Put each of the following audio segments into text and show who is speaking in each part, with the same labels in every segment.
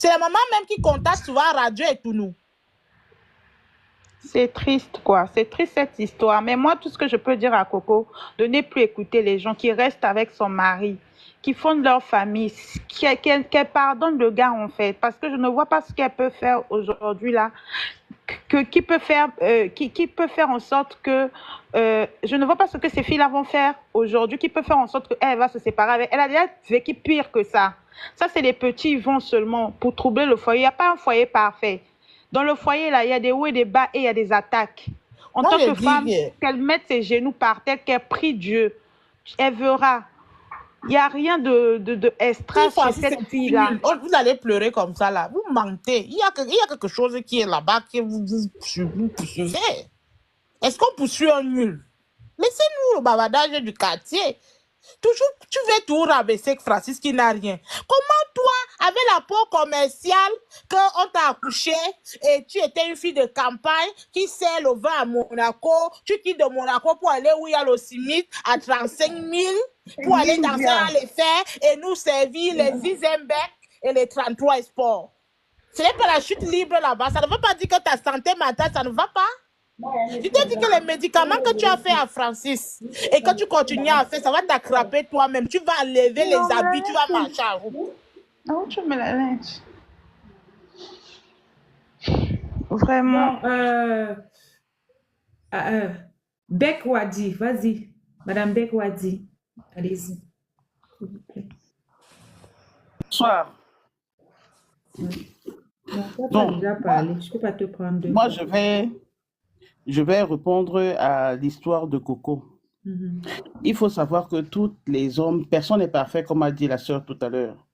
Speaker 1: C'est la maman même qui contacte souvent à radio et tout nous.
Speaker 2: C'est triste, quoi. C'est triste cette histoire. Mais moi, tout ce que je peux dire à Coco, de ne plus écouter les gens qui restent avec son mari, qui fondent leur famille, qu'elle pardonne le gars, en fait. Parce que je ne vois pas ce qu'elle peut faire aujourd'hui, là. Qui peut faire en sorte que je ne vois pas ce que ces filles-là vont faire aujourd'hui, qui peut faire en sorte qu'elle va se séparer avec. Elle a déjà vécu pire que ça. Ça, c'est les petits vont seulement pour troubler le foyer. Il n'y a pas un foyer parfait. Dans le foyer, là, il y a des hauts et des bas et il y a des attaques. En
Speaker 1: Moi,
Speaker 2: tant
Speaker 1: je
Speaker 2: que
Speaker 1: dis
Speaker 2: femme,
Speaker 1: que
Speaker 2: qu'elle mette ses genoux par terre, qu'elle prie Dieu, elle verra. Il n'y a rien de
Speaker 1: si
Speaker 2: extra chez
Speaker 1: Francis
Speaker 2: cette
Speaker 1: est
Speaker 2: fille-là.
Speaker 1: nul, vous allez pleurer comme ça là. Vous mentez. Il y a quelque chose qui est là-bas que vous poursuivez. Est-ce qu'on poursuit un nul? Laissez-nous le bavardage du quartier. Toujours, tu veux tout rabaisser avec Francis qui n'a rien. Comment toi, avec la peau commerciale, qu'on t'a accouché et tu étais une fille de campagne qui sert le vin à Monaco, tu quittes de Monaco pour aller où il y a le CIMIT à 35 000 pour aller danser à l'effet et nous servir les Zizembek et les 33 sports. Ce n'est pas la chute libre là-bas. Ça ne veut pas dire que ta santé mentale, ça ne va pas. Je t'ai dit que les médicaments que tu as fait à Francis et que tu continues à faire, ça va t'attraper toi-même. Tu vas enlever les habits, tu vas marcher en route.
Speaker 2: Non, tu me la lynches. Vraiment.
Speaker 3: Bon, Beck Wadi, vas-y. Madame Beck Wadi, allez-y. S'il vous plaît.
Speaker 4: Bonsoir.
Speaker 3: Non, tu as déjà parlé. Je ne peux pas te prendre deux
Speaker 4: Moi,
Speaker 3: fois.
Speaker 4: je vais répondre à l'histoire de Coco. Il faut savoir que tous les hommes, personne n'est parfait, comme a dit la sœur tout à l'heure.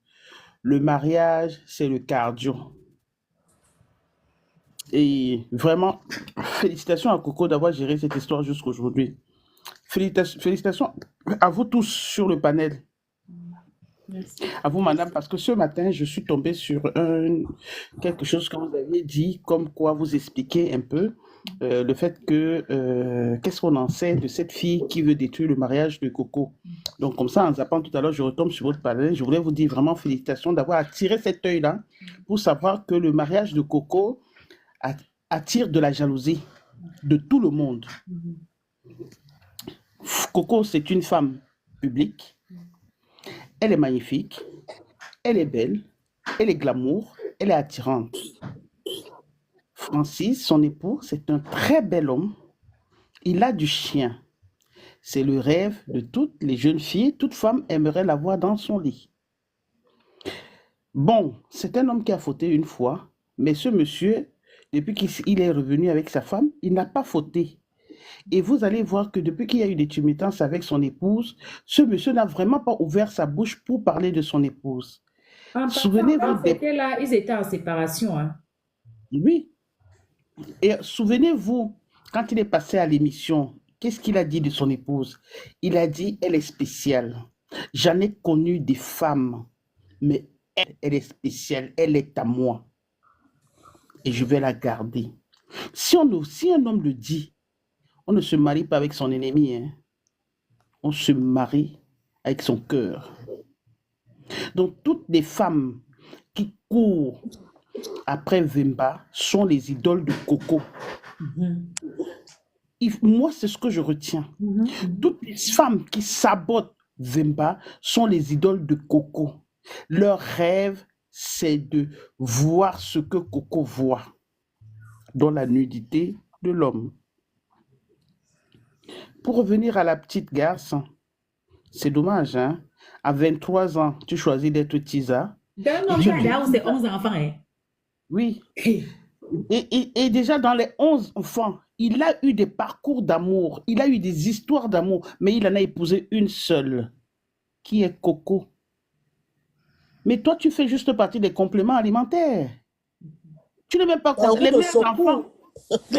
Speaker 4: Le mariage, c'est le cardio. Et vraiment, félicitations à Coco d'avoir géré cette histoire jusqu'à aujourd'hui. Félicitations à vous tous sur le panel.
Speaker 3: Merci.
Speaker 4: À vous, madame, parce que ce matin, je suis tombée sur quelque chose que vous aviez dit, comme quoi vous expliquez un peu le fait que qu'est-ce qu'on en sait de cette fille qui veut détruire le mariage de Coco. Donc, comme ça, en zappant tout à l'heure, je retombe sur votre panel. Je voulais vous dire vraiment félicitations d'avoir attiré cet œil-là pour savoir que le mariage de Coco attire de la jalousie de tout le monde. Coco, c'est une femme publique. Elle est magnifique, elle est belle, elle est glamour, elle est attirante. Francis, son époux, c'est un très bel homme. Il a du chien. C'est le rêve de toutes les jeunes filles. Toute femme aimerait l'avoir dans son lit. Bon, c'est un homme qui a fauté une fois, mais ce monsieur, depuis qu'il est revenu avec sa femme, il n'a pas fauté. Et vous allez voir que depuis qu'il y a eu des tumultuances avec son épouse, ce monsieur n'a vraiment pas ouvert sa bouche pour parler de son épouse.
Speaker 3: Souvenez-vous là, ils étaient en séparation. Hein.
Speaker 4: Oui. Et souvenez-vous, quand il est passé à l'émission, qu'est-ce qu'il a dit de son épouse? Il a dit, elle est spéciale. J'en ai connu des femmes, mais elle est spéciale, elle est à moi. Et je vais la garder. Si un homme le dit, on ne se marie pas avec son ennemi, hein. On se marie avec son cœur. Donc, toutes les femmes qui courent après Vemba sont les idoles de Coco. Moi, c'est ce que je retiens. Toutes les femmes qui sabotent Vemba sont les idoles de Coco. Leur rêve, c'est de voir ce que Coco voit dans la nudité de l'homme. Pour revenir à la petite garce, c'est dommage, hein? À 23 ans, tu choisis d'être Tisa.
Speaker 3: D'un homme qui a 11 enfants, hein?
Speaker 4: Oui. Et déjà dans les 11 enfants, il a eu des parcours d'amour, il a eu des histoires d'amour, mais il en a épousé une seule, qui est Coco. Mais toi, tu fais juste partie des compléments alimentaires. Tu n'es même pas compte.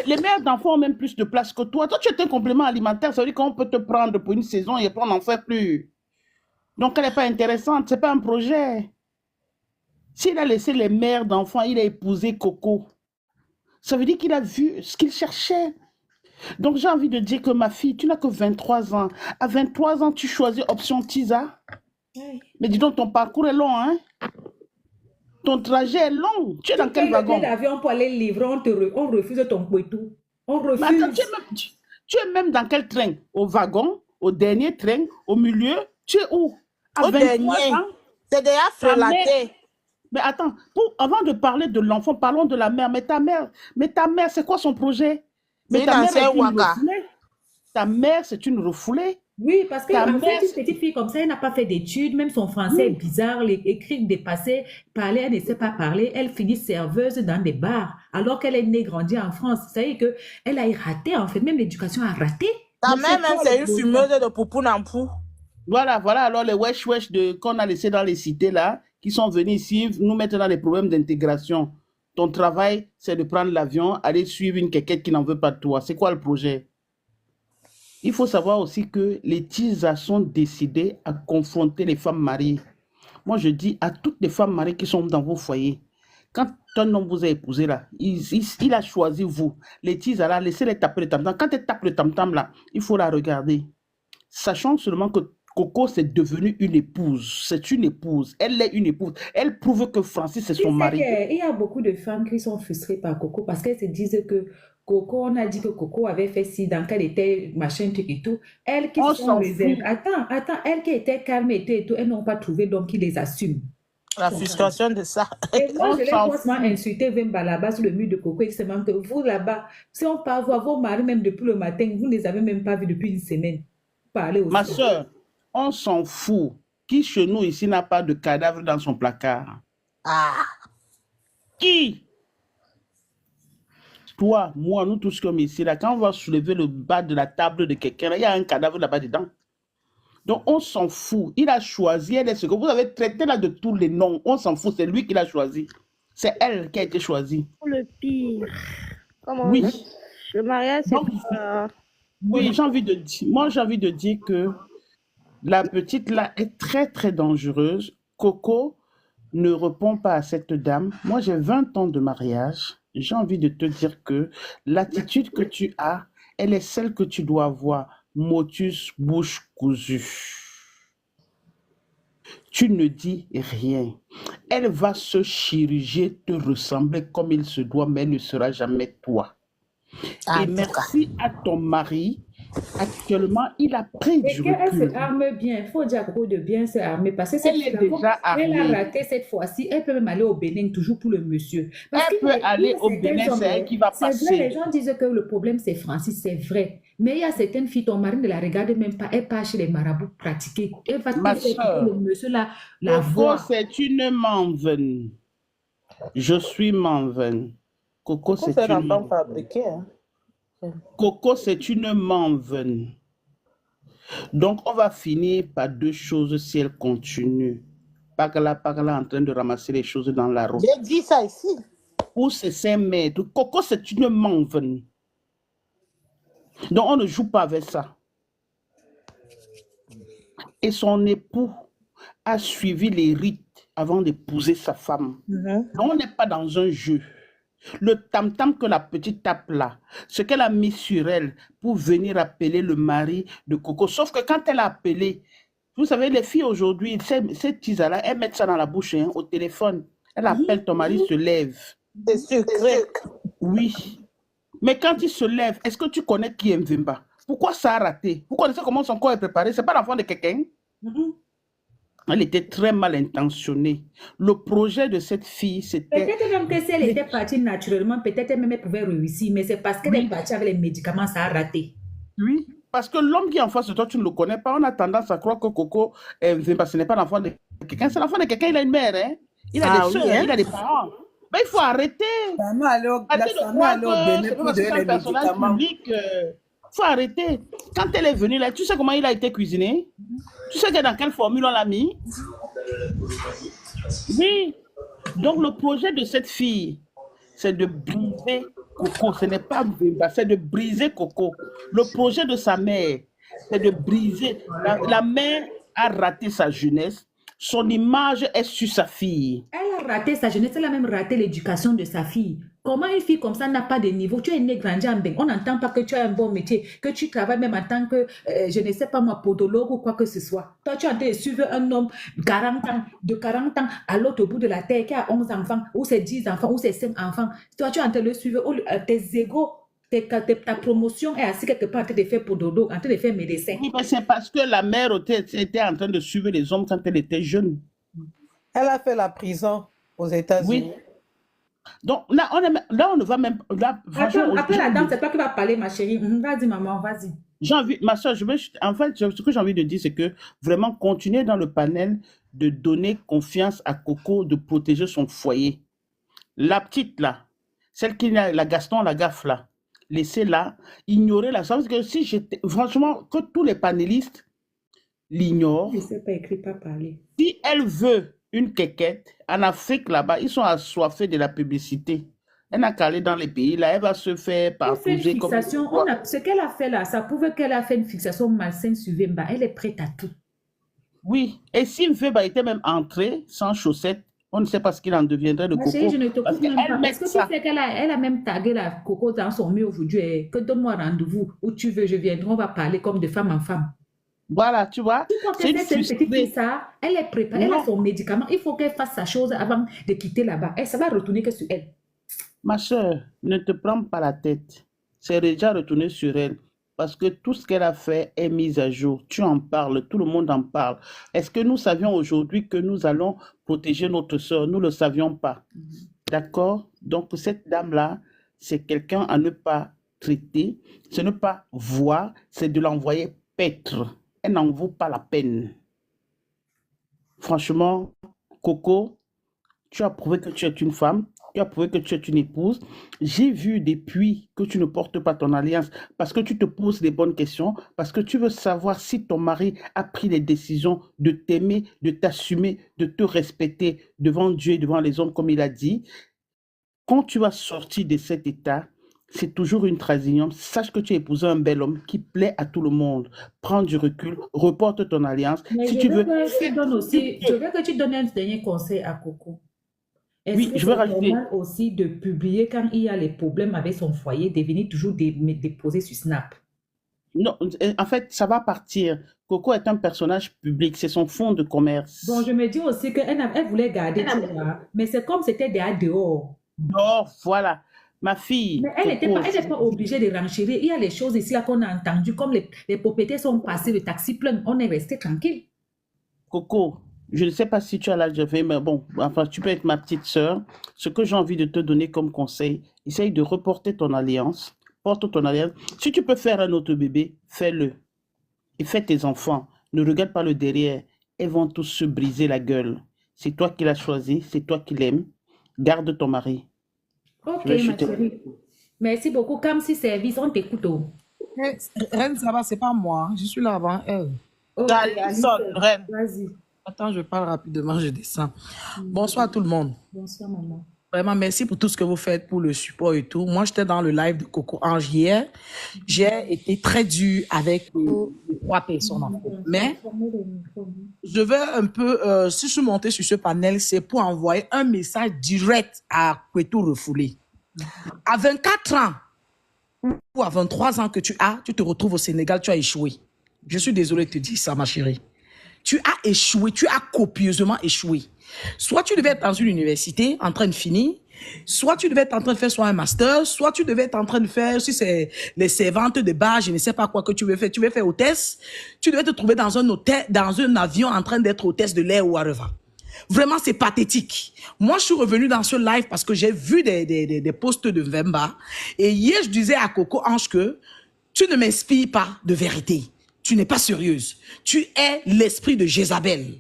Speaker 4: Les mères d'enfants ont même plus de place que toi. Toi, tu es un complément alimentaire, ça veut dire qu'on peut te prendre pour une saison et après on n'en fait plus. Donc, elle n'est pas intéressante, ce n'est pas un projet. S'il a laissé les mères d'enfants, il a épousé Coco. Ça veut dire qu'il a vu ce qu'il cherchait. Donc, j'ai envie de dire que ma fille, tu n'as que 23 ans. À 23 ans, tu choisis option Tisa. Mais dis donc, ton parcours est long, hein? Ton trajet est long. Tu es
Speaker 3: Tu
Speaker 4: dans quel
Speaker 3: payes le billet
Speaker 4: wagon?
Speaker 3: d'avion pour aller livrer, on refuse ton poitou. On
Speaker 4: Mais attends,
Speaker 3: refuse.
Speaker 4: tu es même dans quel train? Au wagon? Au dernier train? Au milieu? Tu es où? À
Speaker 1: Au
Speaker 4: 23
Speaker 1: dernier,
Speaker 4: ans?
Speaker 1: c'est déjà
Speaker 4: Ta mère...
Speaker 1: frelaté.
Speaker 4: Mais attends, avant de parler de l'enfant, parlons de la mère. Mais ta mère, c'est quoi son projet? Mais
Speaker 1: C'est une
Speaker 4: ta mère
Speaker 1: ancienne
Speaker 4: est une
Speaker 1: Waka.
Speaker 4: refoulée. Ta mère, c'est une refoulée.
Speaker 3: Oui, parce
Speaker 4: Ta
Speaker 3: qu'en
Speaker 4: mère,
Speaker 3: fait, une petite fille comme ça, elle n'a pas fait d'études, même son français est bizarre, écrire dépassé, parler, elle ne sait pas parler, elle finit serveuse dans des bars, alors qu'elle est née, grandie en France. Ça veut dire qu'elle a raté, en fait, même l'éducation a raté.
Speaker 1: Ta
Speaker 3: Mais
Speaker 1: mère
Speaker 3: c'est
Speaker 1: même,
Speaker 3: quoi
Speaker 1: c'est
Speaker 3: le
Speaker 1: une
Speaker 3: projet?
Speaker 1: fumeuse de poupou nampou.
Speaker 4: voilà, alors les wesh qu'on a laissés dans les cités là, qui sont venus ici nous mettre dans les problèmes d'intégration. Ton travail, c'est de prendre l'avion, aller suivre une quéquette qui n'en veut pas de toi. C'est quoi le projet? Il faut savoir aussi que les TISA sont décidés à confronter les femmes mariées. Moi, je dis à toutes les femmes mariées qui sont dans vos foyers, quand un homme vous a épousé là, il a choisi vous. Les TISA là, laissez-les taper le tam-tam. Quand elle tape le tam-tam là, il faut la regarder. Sachant seulement que Coco, c'est devenu une épouse. C'est une épouse. Elle est une épouse. Elle prouve que Francis, c'est
Speaker 3: Tu
Speaker 4: son
Speaker 3: sais
Speaker 4: mari.
Speaker 3: qu'il y a beaucoup de femmes qui sont frustrées par Coco parce qu'elles se disent que Coco, on a dit que Coco avait fait ci, dans quel était machin, truc et tout. Elles qui
Speaker 4: On
Speaker 3: se sont
Speaker 4: s'en
Speaker 3: réservées.
Speaker 4: fout.
Speaker 3: Attends, elles qui étaient calmes et tout, elles n'ont pas trouvé d'homme qui les assume.
Speaker 1: La frustration de ça.
Speaker 3: Et moi,
Speaker 4: On
Speaker 3: je l'ai
Speaker 4: s'en
Speaker 3: grossement
Speaker 4: fout.
Speaker 3: insulté Vemba là-bas sur le mur de Coco et seulement que vous là-bas, si on parle voir vos maris même depuis le matin, vous ne les avez même pas vus depuis une semaine. Parlez
Speaker 4: Ma
Speaker 3: aussi.
Speaker 4: soeur, on s'en fout. Qui chez nous ici n'a pas de cadavre dans son placard?
Speaker 1: Ah,
Speaker 4: Qui? Toi, moi, nous tous comme ici, là, quand on va soulever le bas de la table de quelqu'un, il y a un cadavre là-bas dedans. Donc, on s'en fout. Il a choisi, elle est ce que vous avez traité là de tous les noms. On s'en fout, c'est lui qui l'a choisi. C'est elle qui a été choisie.
Speaker 5: Le pire. Comment
Speaker 4: Oui.
Speaker 5: le mariage, c'est
Speaker 4: Donc,
Speaker 5: pas...
Speaker 4: oui, j'ai envie de dire, moi, j'ai envie de dire que la petite là est très, très dangereuse. Coco ne répond pas à cette dame. Moi, j'ai 20 ans de mariage. J'ai envie de te dire que l'attitude que tu as, elle est celle que tu dois avoir. Motus, bouche cousue. Tu ne dis rien. Elle va se chirurgier, te ressembler comme il se doit, mais elle ne sera jamais toi.
Speaker 1: en
Speaker 4: Et
Speaker 1: tout cas.
Speaker 4: merci à ton mari. Actuellement, il a pris
Speaker 3: Et
Speaker 4: du
Speaker 3: qu'elle se
Speaker 4: recul.
Speaker 3: arme bien. Il faut dire à Coco de bien se armer. Parce que cette
Speaker 4: Elle est
Speaker 3: fille-là,
Speaker 4: déjà
Speaker 3: elle a
Speaker 4: armée.
Speaker 3: raté cette fois-ci. Elle peut même aller au Bénin toujours pour le monsieur. Parce
Speaker 4: Elle
Speaker 3: qu'il
Speaker 4: peut
Speaker 3: y a
Speaker 4: aller au
Speaker 3: certains
Speaker 4: Bénin,
Speaker 3: hommes,
Speaker 4: c'est elle qui va
Speaker 3: c'est vrai, les
Speaker 4: passer.
Speaker 3: gens disent que le problème c'est Francis, c'est vrai. Mais il y a certaines filles, ton mari ne la regarde même pas. Elle part chez les marabouts pratiquer. Elle va
Speaker 4: Ma
Speaker 3: toujours écouter
Speaker 4: soeur,
Speaker 3: le monsieur là, la
Speaker 4: Coco,
Speaker 3: voix.
Speaker 4: c'est une manvene. Je suis manvene. Coco,
Speaker 1: Pourquoi
Speaker 4: c'est
Speaker 1: c'est
Speaker 4: une
Speaker 1: l'entend
Speaker 4: manvene.
Speaker 1: fabriqué, hein?
Speaker 4: Coco, c'est une manvene. Donc, on va finir par deux choses si elle continue. Par là, en train de ramasser les choses dans la route.
Speaker 1: J'ai dit ça ici.
Speaker 4: Ou c'est 5 mètres. Coco, c'est une manvene. Donc, on ne joue pas avec ça. Et son époux a suivi les rites avant d'épouser sa femme.
Speaker 1: Mhm.
Speaker 4: Donc, on n'est pas dans un jeu. Le tam-tam que la petite tape là, ce qu'elle a mis sur elle pour venir appeler le mari de Coco. Sauf que quand elle a appelé, vous savez, les filles aujourd'hui, ces tisas-là, elles mettent ça dans la bouche, hein, au téléphone. Elle appelle, ton mari se lève.
Speaker 1: C'est sucré.
Speaker 4: Oui. Mais quand il se lève, est-ce que tu connais qui est Mvimba? Pourquoi ça a raté? Vous connaissez comment son corps est préparé? C'est pas l'enfant de quelqu'un?
Speaker 3: Mhm.
Speaker 4: Elle était très mal intentionnée. Le projet de cette fille, c'était...
Speaker 3: Peut-être même que si elle était partie naturellement, peut-être même elle pouvait réussir. Mais c'est parce qu'elle est
Speaker 4: Oui.
Speaker 3: partie avec les médicaments, ça a raté.
Speaker 4: Oui, parce que l'homme qui est en face de toi, tu ne le connais pas. On a tendance à croire que Coco, ce n'est pas l'enfant de quelqu'un. C'est l'enfant de quelqu'un, il a une mère, hein? Il a
Speaker 1: Ah
Speaker 4: des
Speaker 1: oui,
Speaker 4: soeurs,
Speaker 1: hein?
Speaker 4: il a des parents. Mais il faut arrêter.
Speaker 6: La famille allait
Speaker 4: Arrêtez de croire que c'est pas parce que c'est un personnage public. Il faut arrêter. Quand elle est venue là, tu sais comment il a été cuisiné? Tu sais dans quelle formule on l'a mis? Oui. Donc le projet de cette fille, c'est de briser Coco. Ce n'est pas Mbemba, c'est de briser Coco. Le projet de sa mère, c'est de briser. La mère a raté sa jeunesse. Son image est sur sa fille.
Speaker 3: Elle a raté sa jeunesse, elle a même raté l'éducation de sa fille. Comment une fille comme ça n'a pas de niveau? Tu es né, grandi en Beng. On n'entend pas que tu as un bon métier, que tu travailles même en tant que, je ne sais pas moi, podologue ou quoi que ce soit. Toi, tu es en train de suivre un homme 40 ans, de 40 ans à l'autre bout de la terre qui a 11 enfants, ou c'est 10 enfants, ou c'est 5 enfants. Toi, tu es en train de le suivre. Tes égos, ta promotion est assise quelque part en train de faire podologue, en train de faire médecin.
Speaker 4: Oui, mais c'est parce que la mère était en train de suivre les hommes quand elle était jeune.
Speaker 6: Elle a fait la prison aux États-Unis.
Speaker 4: Oui. Donc là, on ne va même. Là, franchement,
Speaker 3: Après la dame, c'est toi qui vas parler, ma chérie. Vas-y, maman, vas-y.
Speaker 4: ma soeur, en fait, ce que j'ai envie de dire, c'est que vraiment continuer dans le panel de donner confiance à Coco, de protéger son foyer. La petite là, celle qui a la Gaston, la gaffe là, laissez-la, ignorez-la. Ça veut dire que si j'étais, franchement, que tous les panélistes l'ignorent,
Speaker 3: Je ne sais pas écrire, pas parler.
Speaker 4: si elle veut une quéquette, en Afrique là-bas, ils sont assoiffés de la publicité. Elle n'a qu'à aller dans les pays là, elle va se faire
Speaker 3: Elle fait une
Speaker 4: partager comme
Speaker 3: fixation. Ce qu'elle a fait là, ça prouve qu'elle a fait une fixation malsaine sur Vemba. Elle est prête à tout.
Speaker 4: Oui, et si Mfeba était même entré sans chaussettes, on ne sait pas ce qu'il en deviendrait de
Speaker 3: Ma
Speaker 4: Coco.
Speaker 3: chérie, je ne te
Speaker 4: Parce
Speaker 3: coupe même
Speaker 4: qu'elle
Speaker 3: pas.
Speaker 4: met
Speaker 3: Est-ce que tu
Speaker 4: ça.
Speaker 3: sais qu'elle a même tagué la Coco dans son mur aujourd'hui? Que donne-moi rendez-vous où tu veux, je viendrai, on va parler comme de femme en femme.
Speaker 4: Voilà, tu vois,
Speaker 3: Tu crois que
Speaker 4: c'est une
Speaker 3: cette petite
Speaker 4: frustrée.
Speaker 3: fille, ça, elle est préparée, elle a
Speaker 4: Non,
Speaker 3: son médicament. Il faut qu'elle fasse sa chose avant de quitter là-bas. Et ça va retourner que sur elle.
Speaker 4: ma soeur, ne te prends pas la tête. C'est déjà retourné sur elle. Parce que tout ce qu'elle a fait est mis à jour. Tu en parles, tout le monde en parle. Est-ce que nous savions aujourd'hui que nous allons protéger notre soeur? Nous ne le savions pas. D'accord? Donc, cette dame-là, c'est quelqu'un à ne pas traiter, c'est ne pas voir, c'est de l'envoyer paître. Elle n'en vaut pas la peine. Franchement, Coco, tu as prouvé que tu es une femme, tu as prouvé que tu es une épouse. J'ai vu depuis que tu ne portes pas ton alliance parce que tu te poses les bonnes questions, parce que tu veux savoir si ton mari a pris les décisions de t'aimer, de t'assumer, de te respecter devant Dieu et devant les hommes, comme il a dit. Quand tu vas sortir de cet état, c'est toujours une trahison. Sache que tu as épousé un bel homme qui plaît à tout le monde. Prends du recul, reporte ton alliance.
Speaker 3: Mais
Speaker 4: Si
Speaker 3: je
Speaker 4: tu
Speaker 3: veux
Speaker 4: veux,
Speaker 3: que tu donnes aussi, je veux que tu donnes un dernier conseil à Coco. Est-ce
Speaker 4: oui,
Speaker 3: que
Speaker 4: je vais
Speaker 3: c'est
Speaker 4: rajouter.
Speaker 3: normal aussi de publier quand il y a les problèmes avec son foyer, de venir toujours déposer sur Snap?
Speaker 4: Non, en fait, ça va partir. Coco est un personnage public, c'est son fonds de
Speaker 3: Bon,
Speaker 4: commerce.
Speaker 3: je me dis aussi elle voulait garder, tu vois, mais c'est comme c'était dehors.
Speaker 4: Donc, voilà. Ma fille,
Speaker 3: Mais elle
Speaker 4: Coco,
Speaker 3: n'est pas obligée de renchérir. Il y a les choses ici là qu'on a entendues, comme les propriétaires sont passés, le taxi plein, on est resté tranquille.
Speaker 4: Coco, je ne sais pas si tu as l'âge de faire, mais bon, enfin, tu peux être ma petite sœur. Ce que j'ai envie de te donner comme conseil, essaye de reporter ton alliance. Porte ton alliance. Si tu peux faire un autre bébé, fais-le. Et fais tes enfants. Ne regarde pas le derrière. Ils vont tous se briser la gueule. C'est toi qui l'as choisi, c'est toi qui l'aimes. Garde ton mari.
Speaker 3: Ok,
Speaker 4: Je vais
Speaker 3: ma
Speaker 4: chuter.
Speaker 3: chérie. Merci beaucoup. Comme si service, on t'écoute.
Speaker 1: Eh, Reine, ça va, c'est pas moi. Je suis là avant elle.
Speaker 3: Ok,
Speaker 1: Alison,
Speaker 3: Alice,
Speaker 1: Reine.
Speaker 3: vas-y.
Speaker 1: Attends, je parle rapidement, je descends. Bonsoir tout le monde.
Speaker 3: Bonsoir, maman.
Speaker 1: Vraiment, merci pour tout ce que vous faites pour le support et tout. Moi, j'étais dans le live de Coco Ange hier. J'ai été très dur avec les 3 personnes. En fait. Mais je vais un peu, si je suis montée sur ce panel, c'est pour envoyer un message direct à Kwetu Refoulé. À 24 ans ou à 23 ans que tu te retrouves au Sénégal, tu as échoué. Je suis désolée de te dire ça, ma chérie. Tu as échoué, tu as copieusement échoué. Soit tu devais être dans une université en train de finir, soit tu devais être en train de faire soit un master, soit tu devais être en train de faire, si c'est les servantes de bar, je ne sais pas quoi que tu veux faire hôtesse, tu devais te trouver dans un hôtel, dans un avion en train d'être hôtesse de l'air ou à revend. Vraiment, c'est pathétique. Moi, je suis revenue dans ce live parce que j'ai vu des posts de Vemba. Et hier, je disais à Coco Ange que tu ne m'inspires pas de vérité. Tu n'es pas sérieuse. Tu es l'esprit de Jézabel.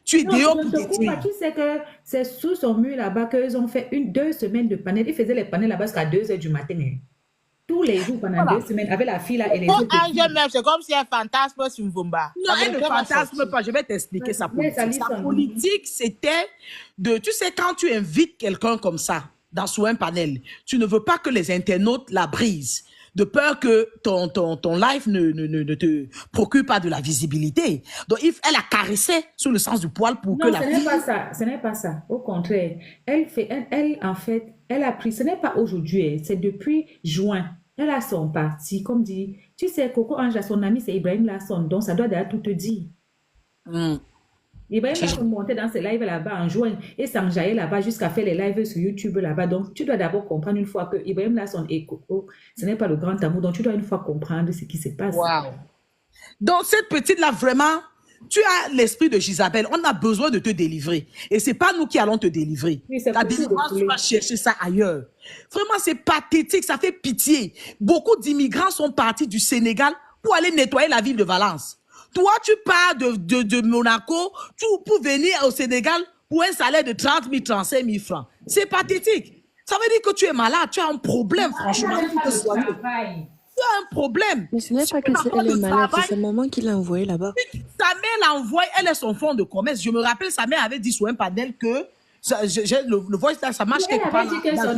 Speaker 1: Tu es
Speaker 3: Non,
Speaker 1: dehors
Speaker 3: je
Speaker 1: pour
Speaker 3: te coupe pas.
Speaker 1: détruire.
Speaker 3: Tu sais que c'est sous son mur là-bas qu'ils ont fait 2 semaines de panel. Ils faisaient les panels là-bas jusqu'à 2 h du matin. Hein. Tous les jours pendant
Speaker 1: Voilà.
Speaker 3: 2 semaines avec la fille là et les
Speaker 1: Pour
Speaker 3: autres
Speaker 1: Ange
Speaker 3: filles.
Speaker 1: même, c'est comme si un fantasme sur Mvumba. Non, elle ne fantasme pas. Je vais t'expliquer sa
Speaker 3: Mais
Speaker 1: politique. Sa
Speaker 3: Alison,
Speaker 1: politique, c'était de... Tu sais, quand tu invites quelqu'un comme ça, sous un panel, tu ne veux pas que les internautes la brisent.
Speaker 7: de peur que ton life ne te procure pas de la visibilité. Donc, elle a caressé sous le sens du poil pour que
Speaker 3: Non,
Speaker 7: la
Speaker 3: ce n'est
Speaker 7: fille...
Speaker 3: pas ça. Ce n'est pas ça. Au contraire, en fait, elle a pris, ce n'est pas aujourd'hui, c'est depuis juin. Elle a son parti, comme dit, tu sais, Coco Ange, son ami, c'est Ibrahim Lasson, donc ça doit déjà tout te dire. Ibrahim Lasson montait dans ses lives là-bas en juin et s'enjaillait là-bas jusqu'à faire les lives sur YouTube là-bas. Donc, tu dois d'abord comprendre une fois que Ibrahim Lasson et Coco, ce n'est pas le grand amour. Donc, tu dois une fois comprendre ce qui se passe.
Speaker 7: Wow. Donc, cette petite-là, vraiment, tu as l'esprit de Jezabel. On a besoin de te délivrer. Et ce n'est pas nous qui allons te délivrer.
Speaker 3: Oui, c'est
Speaker 7: La
Speaker 3: possible de
Speaker 7: délivrance, tu
Speaker 3: couler.
Speaker 7: vas chercher ça ailleurs. Vraiment, c'est pathétique. Ça fait pitié. Beaucoup d'immigrants sont partis du Sénégal pour aller nettoyer la ville de Valence. Toi, tu pars de Monaco pour venir au Sénégal pour un salaire de 30 000, 35 000 francs. C'est pathétique. Ça veut dire que tu es malade. Tu as un problème, franchement. Tu as un problème.
Speaker 5: Mais ce n'est pas que elle est malade, c'est sa maman qui l'a envoyée là-bas.
Speaker 7: Sa mère l'a envoyée, elle est son fonds de commerce. Je me rappelle, sa mère avait dit sur un panel que le voice là, ça marche
Speaker 3: Elle
Speaker 7: quelque part.
Speaker 3: avait dit que son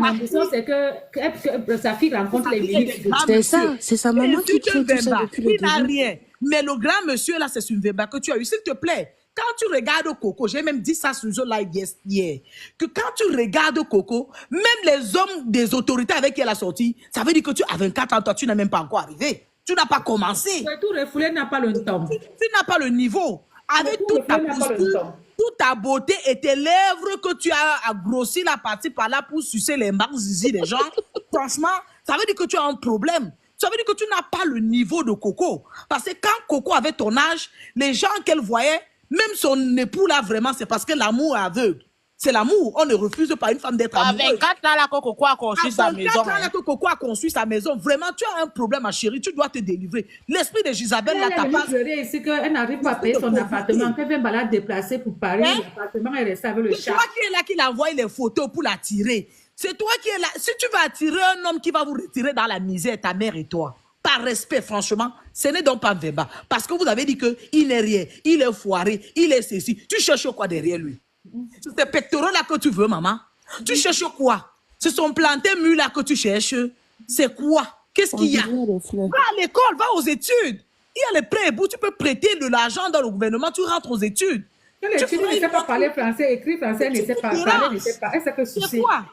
Speaker 3: ambition, c'est que sa fille rencontre les ministres.
Speaker 5: C'est ça, c'est sa maman qui crée tout ça depuis le
Speaker 7: Il n'a
Speaker 5: début.
Speaker 7: rien. Mais le grand monsieur là, c'est une Vemba que tu as eu. S'il te plaît, quand tu regardes Coco, j'ai même dit ça sur le live hier, que quand tu regardes Coco, même les hommes des autorités avec qui elle a sorti, ça veut dire que tu as 24 ans, toi, tu n'as même pas encore arrivé. Tu n'as pas commencé.
Speaker 3: Tout refoulé n'a pas le temps.
Speaker 7: Tu n'as pas le niveau. Avec toute ta posture, toute ta beauté et tes lèvres que tu as grossi la partie par là pour sucer les marques zizi des gens, franchement, ça veut dire que tu as un problème. Ça veut dire que tu n'as pas le niveau de Coco. Parce que quand Coco avait ton âge, les gens qu'elle voyait, même son époux là, vraiment, c'est parce que l'amour est aveugle. C'est l'amour. On ne refuse pas une femme d'être amoureuse.
Speaker 1: À 24 ans, là, que Coco a construit sa maison.
Speaker 7: 24 ans, là, que Coco a construit sa maison. Vraiment, tu as un problème, ma chérie. Tu dois te délivrer. L'esprit de Jezabel, là, t'as pas...
Speaker 3: Elle a ici qu'elle n'arrive pas à payer son appartement. Qu'elle vient la déplacer pour Paris. L'appartement est resté avec le
Speaker 7: C'est
Speaker 3: chat.
Speaker 7: toi qui es là qui l'a envoyé les photos pour l'attirer. C'est toi qui es là. Si tu vas attirer un homme qui va vous retirer dans la misère, ta mère et toi, par respect, franchement, ce n'est donc pas Vemba. Parce que vous avez dit qu'il n'est rien, il est foiré, il est ceci. Tu cherches quoi derrière lui? C'est tes pectoraux-là que tu veux, maman. Tu cherches quoi? C'est son planté mûr là que tu cherches. C'est quoi? Qu'est-ce qu'il y a? Va à l'école, va aux études. Il y a les prêts et bourses, tu peux prêter de l'argent dans le gouvernement, tu rentres aux études.
Speaker 3: Elle ne sait pas parler français, écrire français, elle ne sait pas parler, ne sait pas. Elle sait que souci.
Speaker 7: C'est quoi?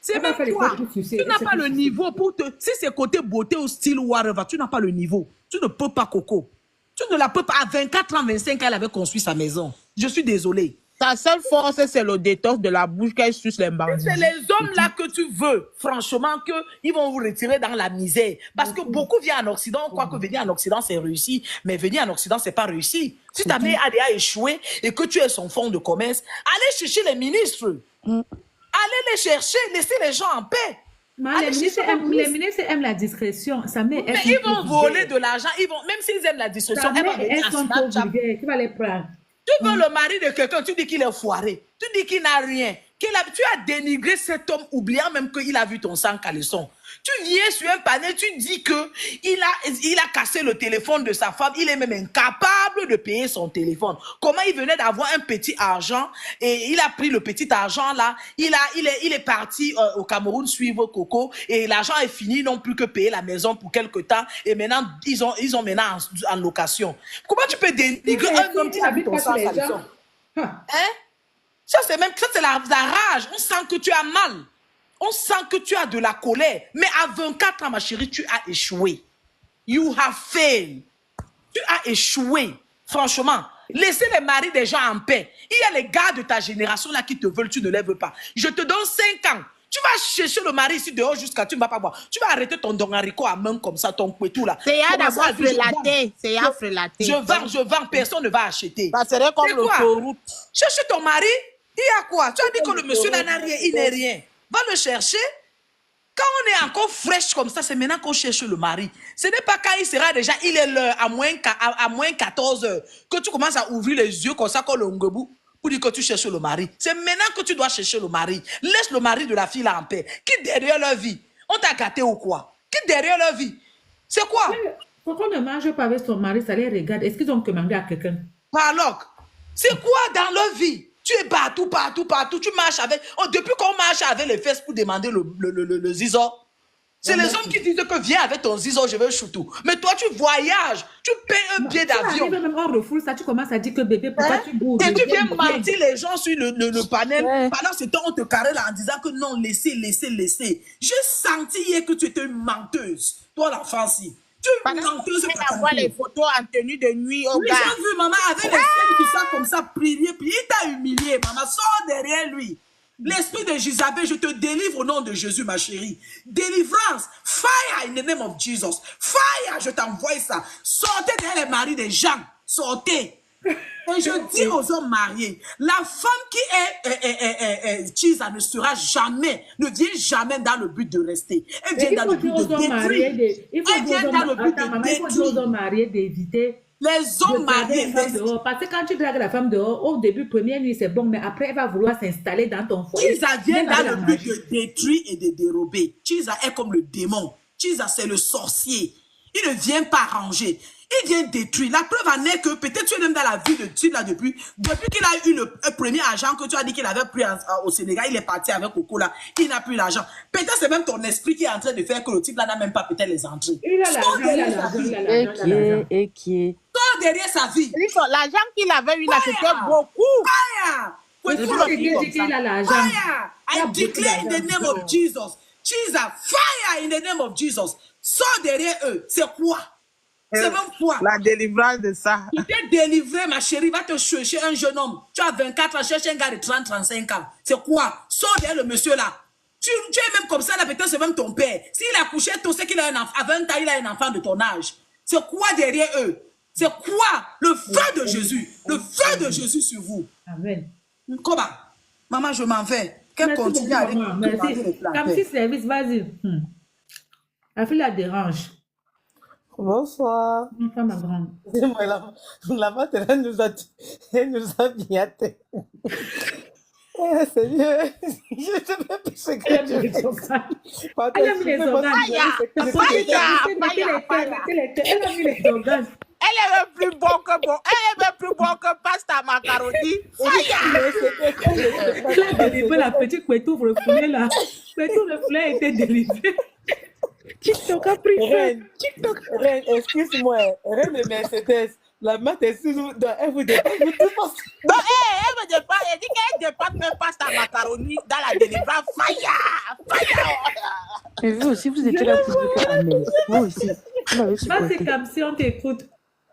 Speaker 7: C'est même quoi? Tu n'as pas le niveau pour te... Si c'est côté beauté ou style ou whatever, tu n'as pas le niveau. Tu ne peux pas, Coco. Tu ne la peux pas. À 24 ans, 25 ans, elle avait construit sa maison. Je suis désolée.
Speaker 1: Ta seule force, c'est le détox de la bouche qu'elle suce les bandits.
Speaker 7: C'est les hommes là que tu veux, franchement, qu'ils vont vous retirer dans la misère. Parce que beaucoup viennent en Occident, on croit que venir en Occident, c'est réussi. Mais venir en Occident, c'est pas réussi. Si ta mère a déjà échoué et que tu es son fonds de commerce, allez chercher les ministres. Allez les chercher, laissez les gens en paix.
Speaker 3: Les ministres aiment la discrétion. Sa mère,
Speaker 7: mais ils vont voler de l'argent, même s'ils aiment la discrétion,
Speaker 3: elle va venir à Snapchat. Qui va les prendre?
Speaker 7: Tu veux le mari de quelqu'un, tu dis qu'il est foiré, tu dis qu'il n'a rien, tu as dénigré cet homme, oubliant même qu'il a vu ton sang caleçon. Tu viens sur un panel, tu dis que il a cassé le téléphone de sa femme, il est même incapable de payer son téléphone. Comment il venait d'avoir un petit argent et il a pris le petit argent là, il est parti au Cameroun suivre Coco et l'argent est fini, ils n'ont plus que payer la maison pour quelque temps et maintenant ils ont maintenant en location. Comment tu peux dénigrer un homme qui a vu ton sang caleçon? Hein? Ça c'est la rage, on sent que tu as mal. On sent que tu as de la colère. Mais à 24 ans, ma chérie, tu as échoué. You have failed. Tu as échoué. Franchement, laissez les maris des gens en paix. Il y a les gars de ta génération là qui te veulent, tu ne les veux pas. Je te donne 5 ans. Tu vas chercher le mari ici dehors jusqu'à tu ne vas pas voir. Tu vas arrêter ton don haricot à main comme ça, ton couetou là.
Speaker 1: C'est à d'abord frélaté. C'est à frélaté.
Speaker 7: Je vends, personne ne va acheter.
Speaker 1: Ça serait comme l'autoroute.
Speaker 7: Cherche ton mari, il y a quoi? Tu as dit que le monsieur là n'a rien, il n'est rien. Va le chercher. Quand on est encore fraîche comme ça, c'est maintenant qu'on cherche le mari. Ce n'est pas quand il sera déjà, il est l'heure, à moins 14 heures, que tu commences à ouvrir les yeux comme ça, comme le ngebou, pour dire que tu cherches le mari. C'est maintenant que tu dois chercher le mari. Laisse le mari de la fille là en paix. Qui derrière leur vie? On t'a gâté ou quoi? Qui derrière leur vie? C'est quoi?
Speaker 3: Pourquoi on ne mange pas avec son mari, ça les regarde? Est-ce qu'ils ont commandé à quelqu'un?
Speaker 7: Parloc. C'est quoi dans leur vie? Tu es partout. Tu marches avec... Oh, depuis qu'on marche avec les fesses pour demander le zizor. C'est les hommes qui disent que viens avec ton zizo, je veux choutou. Mais toi, tu voyages, tu payes un billet d'avion.
Speaker 3: Même hors de foule, ça, tu commences à dire que bébé, pourquoi tu bouges?
Speaker 7: Et tu viens mentir les gens sur le panel. Pendant ce temps, on te carré là en disant que non, laissez. J'ai senti hier que tu étais une menteuse. Toi, l'enfant-ci. Tu es une menteuse.
Speaker 1: Tu envoies les photos en tenue de nuit au
Speaker 7: Oui,
Speaker 1: gars.
Speaker 7: j'ai vu maman avec les scènes qui sont comme ça, prier, puis il t'a humilié, maman. Sors derrière lui. L'esprit de Jezabel, je te délivre au nom de Jésus, ma chérie. Délivrance. Fire in the name of Jesus. Fire, je t'envoie ça. Sortez derrière les maris des gens. Sortez. Et je dis aux hommes mariés, la femme qui est Chisa ne sera jamais, ne vient jamais dans le but de rester. Elle vient dans le but de détruire. Elle vient dans le but de détruire.
Speaker 3: Il faut dire aux hommes mariés d'éviter.
Speaker 7: Les hommes mariés.
Speaker 3: Parce que quand tu dragues la femme dehors, au début, première nuit, c'est bon, mais après, elle va vouloir s'installer dans ton foyer.
Speaker 7: Chisa vient dans le but de détruire et de dérober. Chisa est comme le démon. Chisa, c'est le sorcier. Il ne vient pas ranger. Il vient détruire. La preuve en est que peut-être tu es même dans la vie de Chisa là depuis qu'il a eu le premier argent que tu as dit qu'il avait pris au Sénégal, il est parti avec Coco là. Il n'a plus l'argent. Peut-être c'est même ton esprit qui est en train de faire que le type là n'a même pas peut-être les entrées.
Speaker 3: Il a l'argent,
Speaker 5: Et qui est.
Speaker 7: Sors derrière sa vie.
Speaker 1: L'argent qu'il avait eu là, c'était beaucoup.
Speaker 7: Fire!
Speaker 3: Il a l'argent.
Speaker 7: Fire! I declare in the name of Jesus. Jesus, fire in the name of Jesus. Sors derrière eux. C'est quoi? C'est même quoi?
Speaker 1: La délivrance de ça.
Speaker 7: Tu t'es délivré, ma chérie. Va te chercher un jeune homme. Tu as 24 ans, cherche un gars de 30-35 ans. C'est quoi? Sors derrière le monsieur là. Tu es même comme ça, là, peut-être c'est même ton père. S'il a couché tôt, c'est qu'il a un enfant. À 20 ans, il a un enfant de ton âge. C'est quoi derrière eux? C'est quoi? Le feu de Jésus. Le feu de Jésus sur vous.
Speaker 3: Amen.
Speaker 7: Comment? Maman, je m'en vais. Qu'elle continue avec
Speaker 3: merci. Comme si service, vas-y. La fille la dérange.
Speaker 6: Bonsoir.
Speaker 3: Enfin, ma grande.
Speaker 6: La matin, elle nous a vignaté. C'est mieux. Je ne sais même plus ce que
Speaker 3: Elle a mis les organes. Elle a mis les organes. Elle a mis les organes.
Speaker 1: Elle est même plus bon que bon. Elle est même plus bon que pasta macaroni.
Speaker 3: Elle a délivré la petite Kwetou refoulée là. Kwetou refoulée a été délivrée. TikTok a pris feu.
Speaker 6: Reine, excuse-moi. Reine de Mercedes. La mat est sous. Elle vous dépasse.
Speaker 1: Non, elle me dépasse. Elle dit qu'elle dépasse même pasta macaroni dans la délivrance. Fire!
Speaker 5: Mais vous aussi, vous étiez là pour dire Amen. Vous aussi.
Speaker 3: Ça, c'est comme si on t'écoute.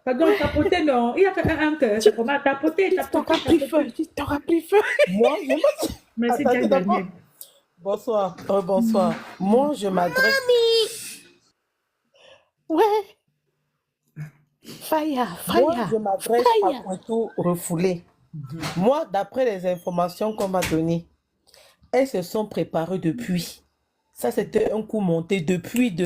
Speaker 3: Pardon, tapoter, non. Il y a un cœur. C'est comment tapoter,
Speaker 5: TikTok a pris feu. TikTok a pris feu.
Speaker 6: Moi,
Speaker 3: Merci,
Speaker 6: Attends,
Speaker 3: Daniel.
Speaker 6: Bonsoir. Bonsoir. Moi, je m'adresse.
Speaker 5: Ouais.
Speaker 6: Moi, je m'adresse à Kwetou refoulé. Moi, d'après les informations qu'on m'a données, elles se sont préparées depuis. Ça, c'était un coup monté depuis.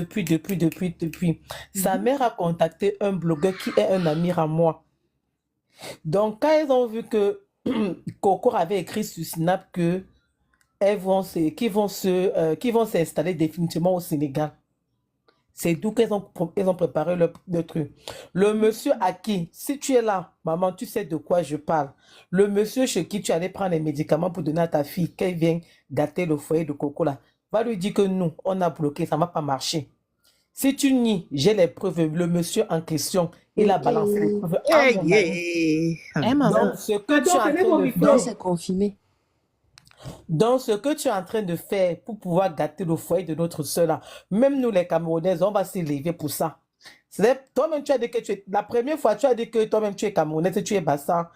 Speaker 6: Sa mère a contacté un blogueur qui est un ami à moi. Donc, quand elles ont vu que Coco avait écrit sur Snap que qu'ils vont s'installer définitivement au Sénégal. C'est d'où qu'elles ont préparé le truc. Le monsieur à qui, si tu es là, maman, tu sais de quoi je parle. Le monsieur chez qui tu allais prendre les médicaments pour donner à ta fille, qu'elle vienne gâter le foyer de Coco là, va lui dire que nous, on a bloqué, ça ne va pas marcher. Si tu nies, j'ai les preuves. Le monsieur en question, il a balancé les preuves. Donc, ce que tu es en train de faire,
Speaker 5: C'est confirmé.
Speaker 6: donc, ce que tu es en train de faire pour pouvoir gâter le foyer de notre soeur là, même nous les Camerounaises, on va s'élever pour ça. Toi-même, tu as dit que la première fois, tu as dit que toi-même tu es Camerounaise et tu es Bassan.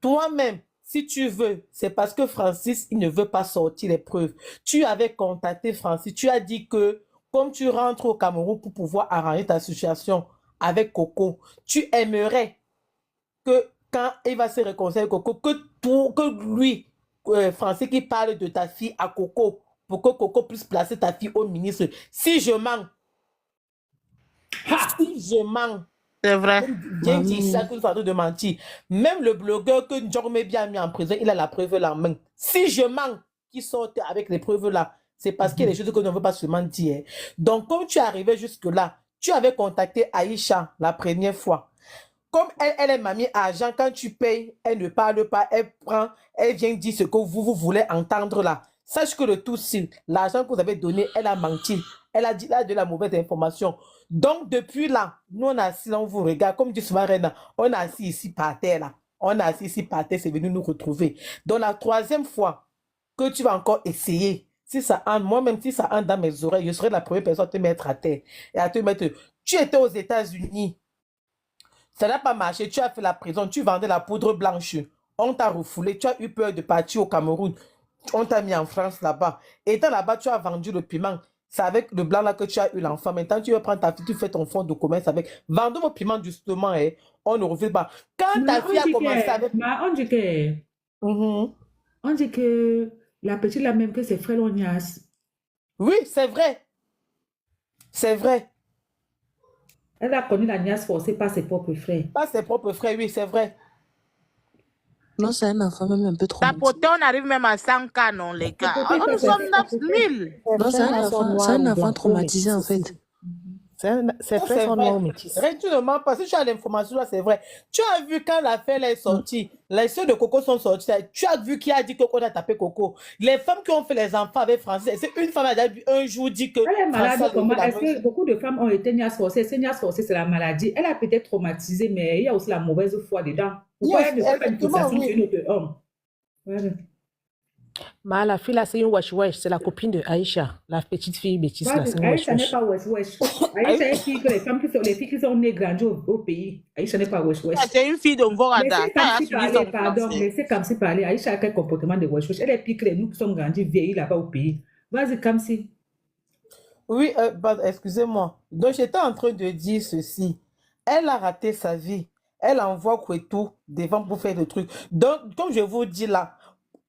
Speaker 6: Toi-même, si tu veux, c'est parce que Francis, il ne veut pas sortir les preuves. Tu avais contacté Francis, tu as dit que comme tu rentres au Cameroun pour pouvoir arranger ta situation avec Coco, tu aimerais que quand il va se réconcilier avec Coco, que lui, Francis, qui parle de ta fille à Coco, pour que Coco puisse placer ta fille au ministre. Si je mens,
Speaker 1: C'est vrai.
Speaker 6: J'ai dit ça qu'une façon de mentir. Même le blogueur que Njorme bien mis en prison, il a la preuve là en main. Si je mens, qui sortent avec les preuves là, c'est parce qu'il y a des choses que je ne veux pas seulement dire. Donc, comme tu es arrivé jusque-là, tu avais contacté Aïcha la première fois. Comme elle est mamie argent, quand tu payes, elle ne parle pas, elle prend, elle vient dire ce que vous voulez entendre là. Sache que le tout, si l'argent que vous avez donné, elle a menti. elle a de la mauvaise information. Donc, depuis là, nous, on a assis là, on vous regarde. Comme dit souvent, Reine, on a assis ici par terre, là. On a assis ici par terre, c'est venu nous retrouver. Donc, la troisième fois que tu vas encore essayer, si ça entre, moi-même, si ça entre dans mes oreilles, je serai la première personne à te mettre à terre et à te mettre. Tu étais aux États-Unis, ça n'a pas marché, tu as fait la prison, tu vendais la poudre blanche, on t'a refoulé, tu as eu peur de partir au Cameroun, on t'a mis en France là-bas. Étant là-bas, tu as vendu le piment. C'est avec le blanc là que tu as eu l'enfant. Maintenant, tu veux prendre ta fille, tu fais ton fonds de commerce avec. Vendez vos piments justement, on ne refuse pas. Quand ta fille a commencé avec. Mhm.
Speaker 3: On dit que la petite la même que ses frères Lognas.
Speaker 6: Oui, c'est vrai. C'est vrai.
Speaker 3: Elle a connu la niasse forcée par ses propres frères.
Speaker 6: Pas ses propres frères, oui, c'est vrai.
Speaker 5: Non, c'est un enfant même un peu traumatisé.
Speaker 1: Tapoter, on arrive même à 100 cas, non, les gars. Nous sommes 9000.
Speaker 5: Non, c'est un enfant traumatisé en fait.
Speaker 6: Ses frères sont noirs métis. Tu ne mens pas. Si tu as l'information là, c'est vrai. Tu as vu quand l'affaire est sortie, les soeurs de Coco sont sorties. Tu as vu qui a dit que Coco a tapé Coco. Les femmes qui ont fait les enfants avec Francis, c'est une femme a un jour dit que.
Speaker 3: Elle est malade. Comment est-ce que beaucoup de femmes ont été niasse forcée? C'est niasse forcée, c'est la maladie. Elle a peut-être traumatisé, mais il y a aussi la mauvaise foi dedans. Pourquoi elle ne fait pas une fixation sur une autre homme? Voilà.
Speaker 8: Mais la fille là, c'est une wesh, c'est la copine de Aïcha, la petite fille métisse là.
Speaker 3: Aïcha n'est pas wesh. Aïcha est fille que les filles qui sont nées grandies au pays. Aïcha n'est pas wesh.
Speaker 1: C'est une fille de Mvorada.
Speaker 3: Laissez comme si parler. Aïcha a quel comportement de wesh. Elle est pire que nous qui sommes grandis, vieillis là-bas au pays. Vas-y, comme si.
Speaker 6: Oui, excusez-moi. Donc, j'étais en train de dire ceci. Elle a raté sa vie. Elle envoie Kwetou devant pour faire des trucs. Donc, comme je vous dis là,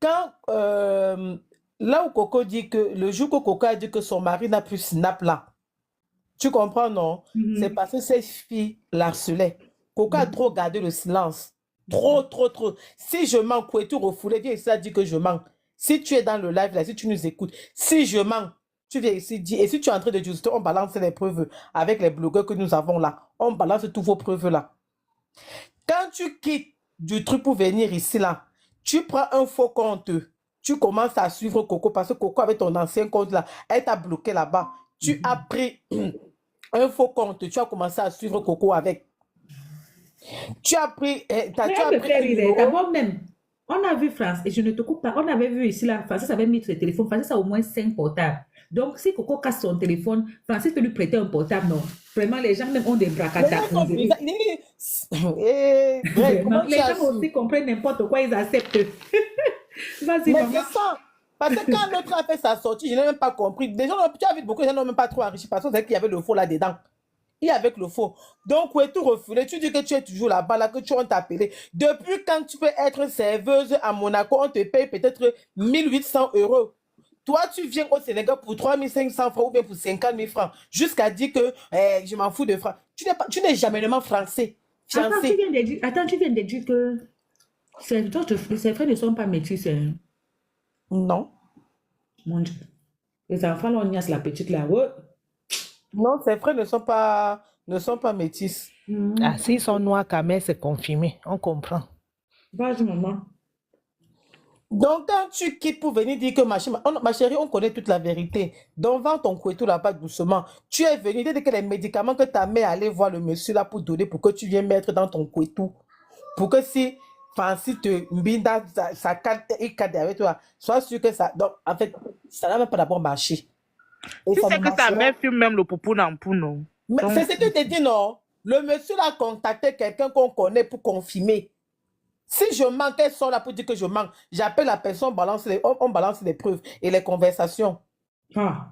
Speaker 6: quand là où Coco dit que le jour que Coco a dit que son mari n'a plus Snap là, tu comprends, non? C'est parce que cette fille l'harcelait. Coco a trop gardé le silence. Trop. Si je mens, Kwetou refoulé, viens ici, a dit que je mens. Si tu es dans le live là, si tu nous écoutes, si je mens, tu viens ici dire, et si tu es en train de dire, on balance les preuves avec les blogueurs que nous avons là, on balance toutes vos preuves là. Quand tu quittes du truc pour venir ici là, tu prends un faux compte, tu commences à suivre Coco parce que Coco avec ton ancien compte là, elle t'a bloqué là-bas. Tu as pris un faux compte, tu as commencé à suivre Coco avec. Tu as pris.
Speaker 3: D'abord même, on a vu France, et je ne te coupe pas, on avait vu ici là, Francis avait mis ses téléphones, Francis a au moins 5 portables. Donc si Coco casse son téléphone, Francis peut lui prêter un portable, non. Vraiment, les gens même ont des bracadaires. Les gens aussi comprennent n'importe quoi, ils acceptent. Vas-y,
Speaker 6: mais
Speaker 3: maman.
Speaker 6: c'est ça. Parce que quand l'autre a fait sa sortie, je n'ai même pas compris. Des gens, tu as vu beaucoup de gens n'ont même pas trop enrichi parce que c'est qu'il y avait le faux là-dedans. Il y avait le faux. Donc, où est tout refoulé? Tu dis que tu es toujours là-bas, là, que tu as t'appelé. Depuis quand tu peux être serveuse à Monaco, on te paye peut-être 1800 €. Toi, tu viens au Sénégal pour 3500 francs ou bien pour 50 000 francs, jusqu'à dire que je m'en fous de francs. Tu n'es jamais français.
Speaker 3: Attends, tu viens de dire que ces frères ne sont pas métis. Hein?
Speaker 6: Non.
Speaker 3: Mon Dieu. Les enfants, là, on niaise la petite là. Ouais.
Speaker 6: Non, ses frères ne sont pas métis.
Speaker 8: Ah, s'ils sont noirs quand même, c'est confirmé. On comprend.
Speaker 3: Vas-y, maman.
Speaker 6: Donc, quand tu quittes pour venir dire que ma chérie, on connaît toute la vérité. Donc, vends ton couteau là-bas doucement. Tu es venu, dire que les médicaments que ta mère allait voir le monsieur là pour donner, pour que tu viennes mettre dans ton couteau. Pour que si Francis te mbinda sa carte avec toi, sois sûr que ça. Donc, en fait, ça n'a même pas d'abord marché.
Speaker 1: Tu sais que ta mère fume même le poupou nampou, non?
Speaker 6: Mais c'est ce que je te dis, non? Le monsieur a contacté quelqu'un qu'on connaît pour confirmer. Si je mens, qu'elle sort là pour dire que je mens, j'appelle la personne, on balance les preuves et les conversations.
Speaker 3: Ah.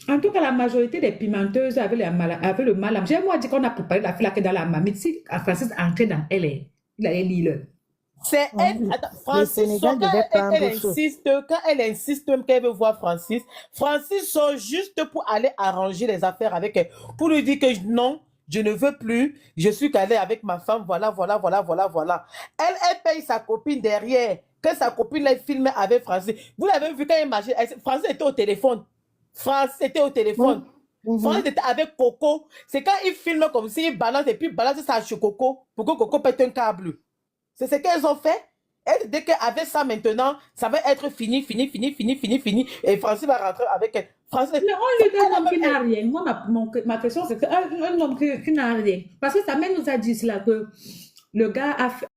Speaker 3: En tout cas, la majorité des pimenteuses avaient le mal. J'ai moi dit qu'on a préparé la fille là qui est dans la marmite. Si Francis entrait dans elle, il allait lire.
Speaker 6: C'est elle. Attends, Francis, quand elle insiste même qu'elle veut voir Francis, Francis sort juste pour aller arranger les affaires avec elle, pour lui dire que non, je ne veux plus, je suis calée avec ma femme, voilà. Elle paye sa copine derrière, que sa copine l'a filmé avec Francis. Vous l'avez vu quand il marchait, Francis était au téléphone. Francis était avec Coco. C'est quand il filme comme si il balance et puis balance ça chez Coco pour que Coco pète un câble. C'est ce qu'elles ont fait. Elle dit qu'avec ça maintenant, ça va être fini. Et Francis va rentrer avec elle. Français.
Speaker 3: Mais on lui donne un homme qui n'a rien. Moi, ma question, c'est qu'un homme qui n'a rien. Parce que sa mère nous a dit cela, que le gars a fait